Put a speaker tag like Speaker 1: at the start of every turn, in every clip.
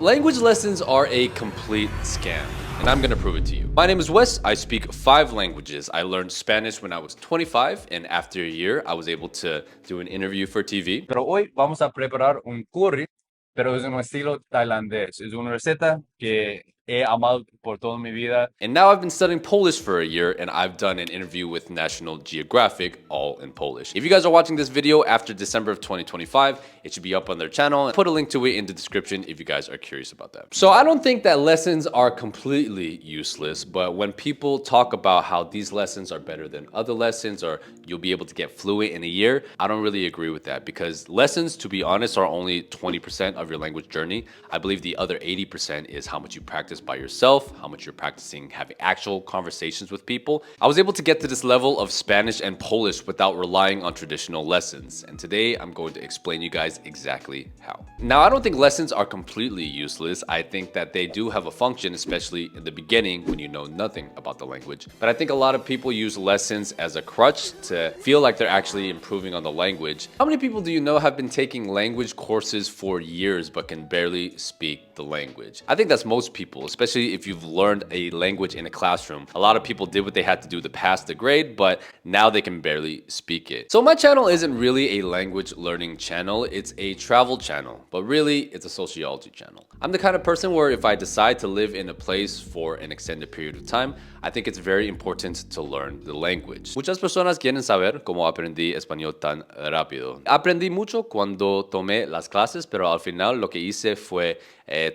Speaker 1: Language lessons are a complete scam, and I'm gonna prove it to you. My name is Wes. I speak 5 languages. I learned Spanish when I was 25, and after a year, I was able to do an interview for TV.
Speaker 2: Pero hoy vamos a preparar un curry, pero es un estilo tailandés. Es una receta que he amado por toda mi vida.
Speaker 1: And now I've been studying Polish for a year, and I've done an interview with National Geographic, all in Polish. If you guys are watching this video after December of 2025, it should be up on their channel. I'll put a link to it in the description if you guys are curious about that. So I don't think that lessons are completely useless, but when people talk about how these lessons are better than other lessons, or you'll be able to get fluent in a year, I don't really agree with that, because lessons, to be honest, are only 20% of your language journey. I believe the other 80% is how much you practice by yourself, how much you're practicing having actual conversations with people. I was able to get to this level of Spanish and Polish without relying on traditional lessons, and today I'm going to explain you guys exactly how. Now, I don't think lessons are completely useless. I think that they do have a function, especially in the beginning when you know nothing about the language. But I think a lot of people use lessons as a crutch to feel like they're actually improving on the language. How many people do you know have been taking language courses for years but can barely speak the language? I think that's most people, especially if you've learned a language in a classroom. A lot of people did what they had to do to pass the grade, but now they can barely speak it. So my channel isn't really a language learning channel, it's a travel channel, but really it's a sociology channel. I'm the kind of person where if I decide to live in a place for an extended period of time, I think it's very important to learn the language. Muchas personas quieren saber cómo aprendí español tan rápido. Aprendí mucho cuando tomé las clases, pero al final lo que hice fue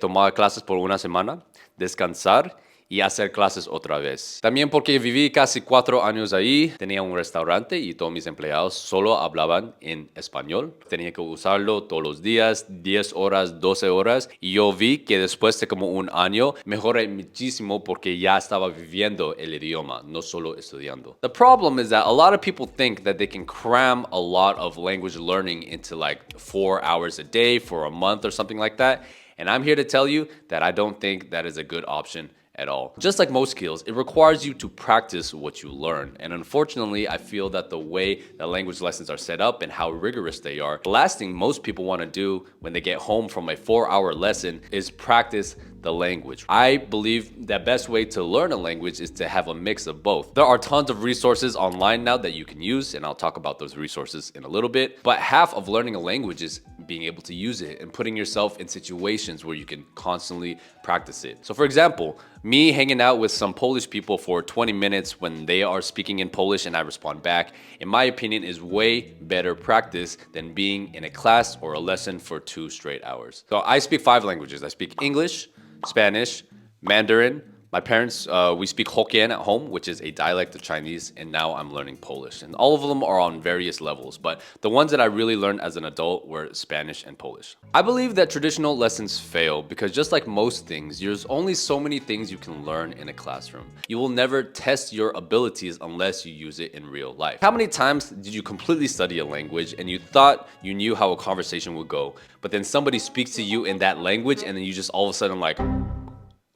Speaker 1: tomar clases por una semana, descansar y hacer clases otra vez. También porque viví casi 4 años ahí, tenía un restaurante y todos mis empleados solo hablaban en español. Tenía que usarlo todos los días, 10 horas, 12 horas. Y yo vi que después de como un año mejoré muchísimo porque ya estaba viviendo el idioma, no solo estudiando. The problem is that a lot of people think that they can cram a lot of language learning into like 4 hours a day for a month or something like that. And I'm here to tell you that I don't think that is a good option at all. Just like most skills, it requires you to practice what you learn. And unfortunately, I feel that the way that language lessons are set up and how rigorous they are, the last thing most people want to do when they get home from a 4-hour lesson is practice the language. I believe the best way to learn a language is to have a mix of both. There are tons of resources online now that you can use, and I'll talk about those resources in a little bit. But half of learning a language is being able to use it and putting yourself in situations where you can constantly practice it. So for example, me hanging out with some Polish people for 20 minutes when they are speaking in Polish and I respond back, in my opinion, is way better practice than being in a class or a lesson for 2 straight hours. So I speak 5 languages. I speak English, Spanish, Mandarin. My parents, we speak Hokkien at home, which is a dialect of Chinese, and now I'm learning Polish. And all of them are on various levels, but the ones that I really learned as an adult were Spanish and Polish. I believe that traditional lessons fail because just like most things, there's only so many things you can learn in a classroom. You will never test your abilities unless you use it in real life. How many times did you completely study a language and you thought you knew how a conversation would go, but then somebody speaks to you in that language and then you just all of a sudden like,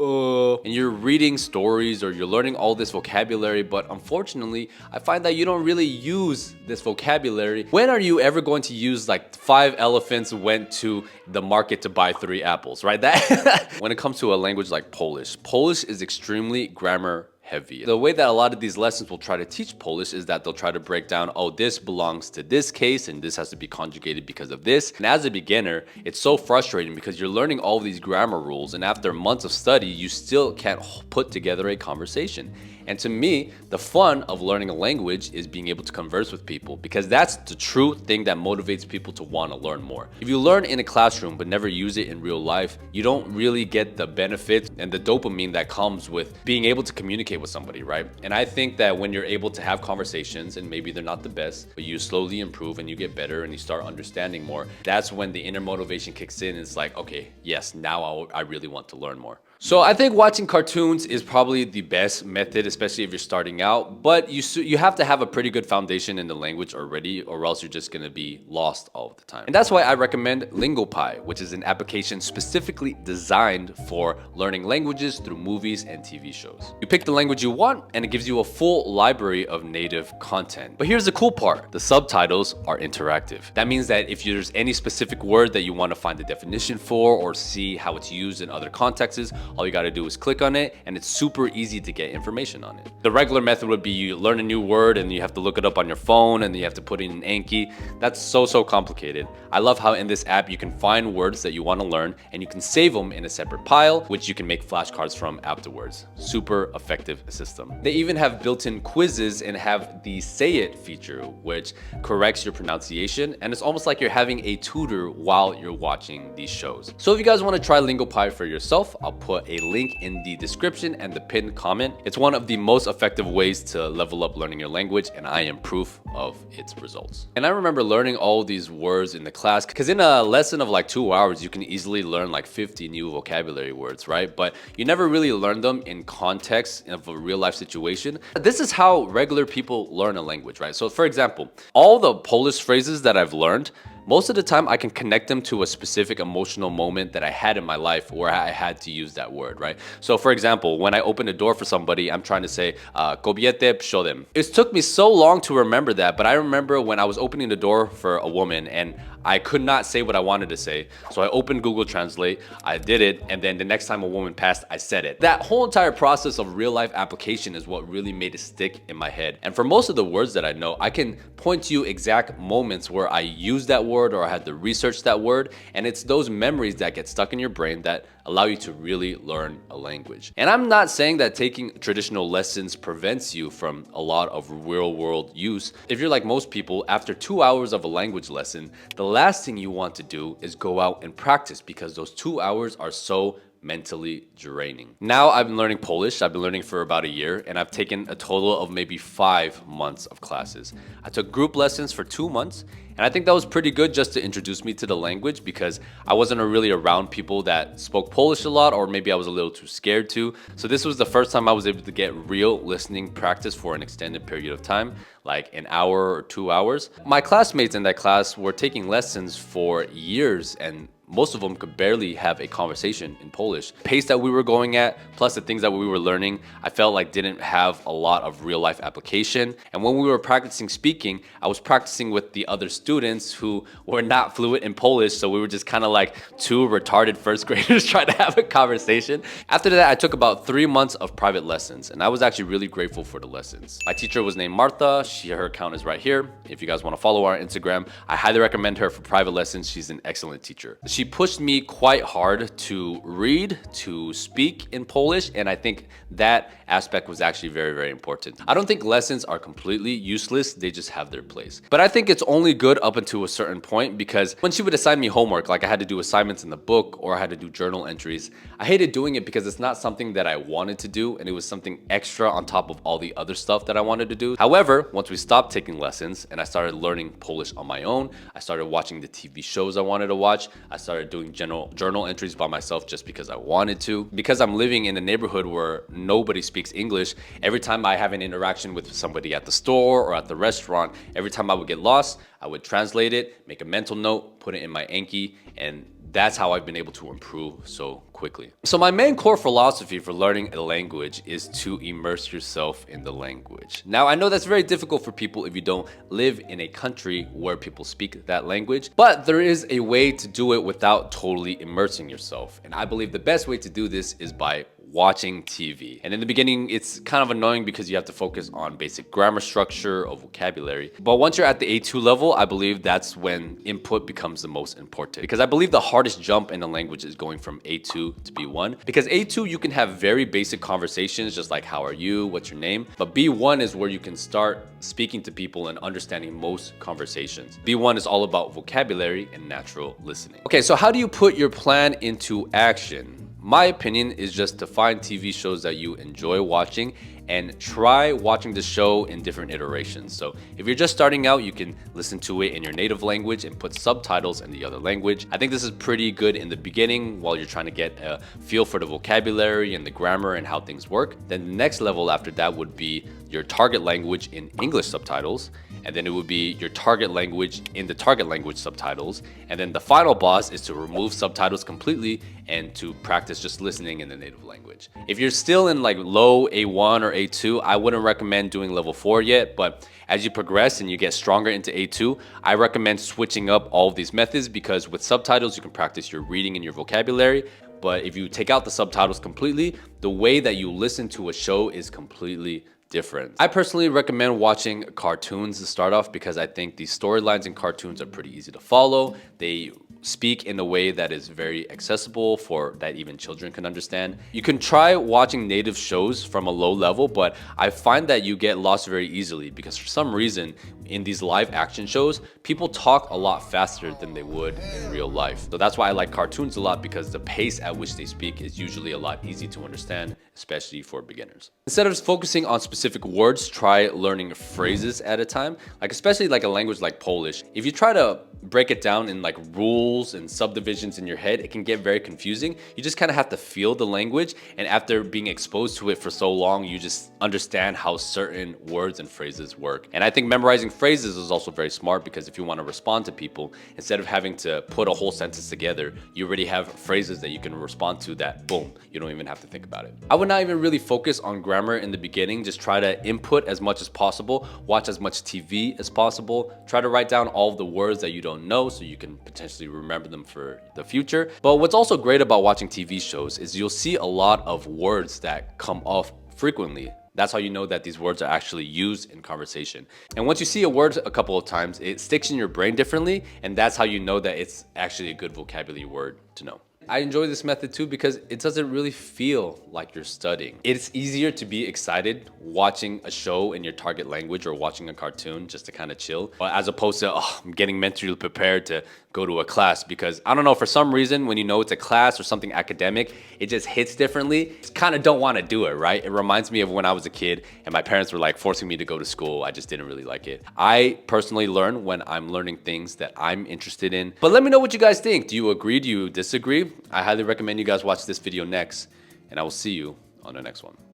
Speaker 1: and you're reading stories or you're learning all this vocabulary, but unfortunately, I find that you don't really use this vocabulary. When are you ever going to use like 5 elephants went to the market to buy 3 apples, right? That when it comes to a language like Polish, Polish is extremely grammar heavy. The way that a lot of these lessons will try to teach Polish is that they'll try to break down, oh, this belongs to this case and this has to be conjugated because of this. And as a beginner, it's so frustrating because you're learning all of these grammar rules and after months of study, you still can't put together a conversation. And to me, the fun of learning a language is being able to converse with people because that's the true thing that motivates people to want to learn more. If you learn in a classroom but never use it in real life, you don't really get the benefits and the dopamine that comes with being able to communicate with somebody, right? And I think that when you're able to have conversations and maybe they're not the best, but you slowly improve and you get better and you start understanding more, that's when the inner motivation kicks in. It's like, okay, yes, now I really want to learn more. So I think watching cartoons is probably the best method, especially if you're starting out, but you have to have a pretty good foundation in the language already, or else you're just gonna be lost all the time. And that's why I recommend LingoPie, which is an application specifically designed for learning languages through movies and TV shows. You pick the language you want, and it gives you a full library of native content. But here's the cool part, the subtitles are interactive. That means that if there's any specific word that you want to find the definition for or see how it's used in other contexts, all you got to do is click on it, and it's super easy to get information on it. The regular method would be you learn a new word and you have to look it up on your phone and you have to put in an Anki. That's so complicated. I love how in this app you can find words that you want to learn and you can save them in a separate pile, which you can make flashcards from afterwards. Super effective system. They even have built-in quizzes and have the Say It feature, which corrects your pronunciation, and it's almost like you're having a tutor while you're watching these shows. So if you guys want to try LingoPie for yourself, I'll put a link in the description and the pinned comment. It's one of the most effective ways to level up learning your language, and I am proof of its results. And I remember learning all these words in the class, because in a lesson of like 2 hours, you can easily learn like 50 new vocabulary words, right? But you never really learn them in context of a real life situation. This is how regular people learn a language, right? So for example, all the Polish phrases that I've learned, most of the time I can connect them to a specific emotional moment that I had in my life where I had to use that word, right? So for example, when I open a door for somebody, I'm trying to say, kobiety przodem. It took me so long to remember that, but I remember when I was opening the door for a woman and I could not say what I wanted to say. So I opened Google Translate, I did it, and then the next time a woman passed, I said it. That whole entire process of real life application is what really made it stick in my head. And for most of the words that I know, I can point to you exact moments where I used that word or I had to research that word. And it's those memories that get stuck in your brain that allow you to really learn a language. And I'm not saying that taking traditional lessons prevents you from a lot of real world use. If you're like most people, after 2 hours of a language lesson, the last thing you want to do is go out and practice, because those 2 hours are so mentally draining. Now I've been learning Polish. I've been learning for about a year, and I've taken a total of maybe 5 months of classes. I took group lessons for 2 months, and I think that was pretty good just to introduce me to the language, because I wasn't really around people that spoke Polish a lot, or maybe I was a little too scared to. So this was the first time I was able to get real listening practice for an extended period of time, like an hour or 2 hours. My classmates in that class were taking lessons for years, and most of them could barely have a conversation in Polish. The pace that we were going at, plus the things that we were learning, I felt like didn't have a lot of real life application. And when we were practicing speaking, I was practicing with the other students who were not fluent in Polish, so we were just kind of like two retarded first graders trying to have a conversation. After that, I took about 3 months of private lessons, and I was actually really grateful for the lessons. My teacher was named Martha. Her account is right here. If you guys want to follow her on Instagram, I highly recommend her for private lessons. She's an excellent teacher. She pushed me quite hard to read, to speak in Polish, and I think that aspect was actually very, very important. I don't think lessons are completely useless, they just have their place. But I think it's only good up until a certain point, because when she would assign me homework, like I had to do assignments in the book or I had to do journal entries, I hated doing it because it's not something that I wanted to do, and it was something extra on top of all the other stuff that I wanted to do. However, once we stopped taking lessons and I started learning Polish on my own, I started watching the TV shows I wanted to watch, I started doing journal entries by myself just because I wanted to. Because I'm living in a neighborhood where nobody speaks English, every time I have an interaction with somebody at the store or at the restaurant, every time I would get lost, I would translate it, make a mental note, put it in my Anki, and that's how I've been able to improve so quickly. So my main core philosophy for learning a language is to immerse yourself in the language. Now, I know that's very difficult for people if you don't live in a country where people speak that language, but there is a way to do it without totally immersing yourself. And I believe the best way to do this is by watching TV. And in the beginning, it's kind of annoying because you have to focus on basic grammar structure of vocabulary. But once you're at the A2 level, I believe that's when input becomes the most important. Because I believe the hardest jump in the language is going from A2 to B1. Because A2, you can have very basic conversations, just like how are you, what's your name? But B1 is where you can start speaking to people and understanding most conversations. B1 is all about vocabulary and natural listening. Okay, so how do you put your plan into action? My opinion is just to find TV shows that you enjoy watching and try watching the show in different iterations. So if you're just starting out, you can listen to it in your native language and put subtitles in the other language. I think this is pretty good in the beginning while you're trying to get a feel for the vocabulary and the grammar and how things work. Then the next level after that would be your target language in English subtitles, and then it would be your target language in the target language subtitles. And then the final boss is to remove subtitles completely and to practice just listening in the native language. If you're still in like low A1 or A2, I wouldn't recommend doing level 4 yet, but as you progress and you get stronger into A2, I recommend switching up all of these methods, because with subtitles, you can practice your reading and your vocabulary. But if you take out the subtitles completely, the way that you listen to a show is completely different. I personally recommend watching cartoons to start off, because I think the storylines in cartoons are pretty easy to follow. They speak in a way that is very accessible for that even children can understand. You can try watching native shows from a low level, but I find that you get lost very easily, because for some reason in these live action shows, people talk a lot faster than they would in real life. So that's why I like cartoons a lot, because the pace at which they speak is usually a lot easy to understand, especially for beginners. Instead of focusing on specific words, try learning phrases at a time. Like especially like a language like Polish, if you try to break it down in like rules and subdivisions in your head, it can get very confusing. You just kind of have to feel the language, and after being exposed to it for so long, you just understand how certain words and phrases work. And I think memorizing phrases is also very smart, because if you want to respond to people, instead of having to put a whole sentence together, you already have phrases that you can respond to that boom, you don't even have to think about it. I would not even really focus on grammar in the beginning. Just try to input as much as possible, watch as much TV as possible, try to write down all of the words that you don't know so you can potentially remember them for the future. But what's also great about watching TV shows is you'll see a lot of words that come off frequently. That's how you know that these words are actually used in conversation. And once you see a word a couple of times, it sticks in your brain differently, and that's how you know that it's actually a good vocabulary word to know. I enjoy this method too, because it doesn't really feel like you're studying. It's easier to be excited watching a show in your target language or watching a cartoon just to kind of chill, as opposed to, oh, I'm getting mentally prepared to go to a class, because I don't know, for some reason, when you know it's a class or something academic, it just hits differently. Just kind of don't want to do it, right? It reminds me of when I was a kid and my parents were like forcing me to go to school. I just didn't really like it. I personally learn when I'm learning things that I'm interested in. But let me know what you guys think. Do you agree? Do you disagree? I highly recommend you guys watch this video next, and I will see you on the next one.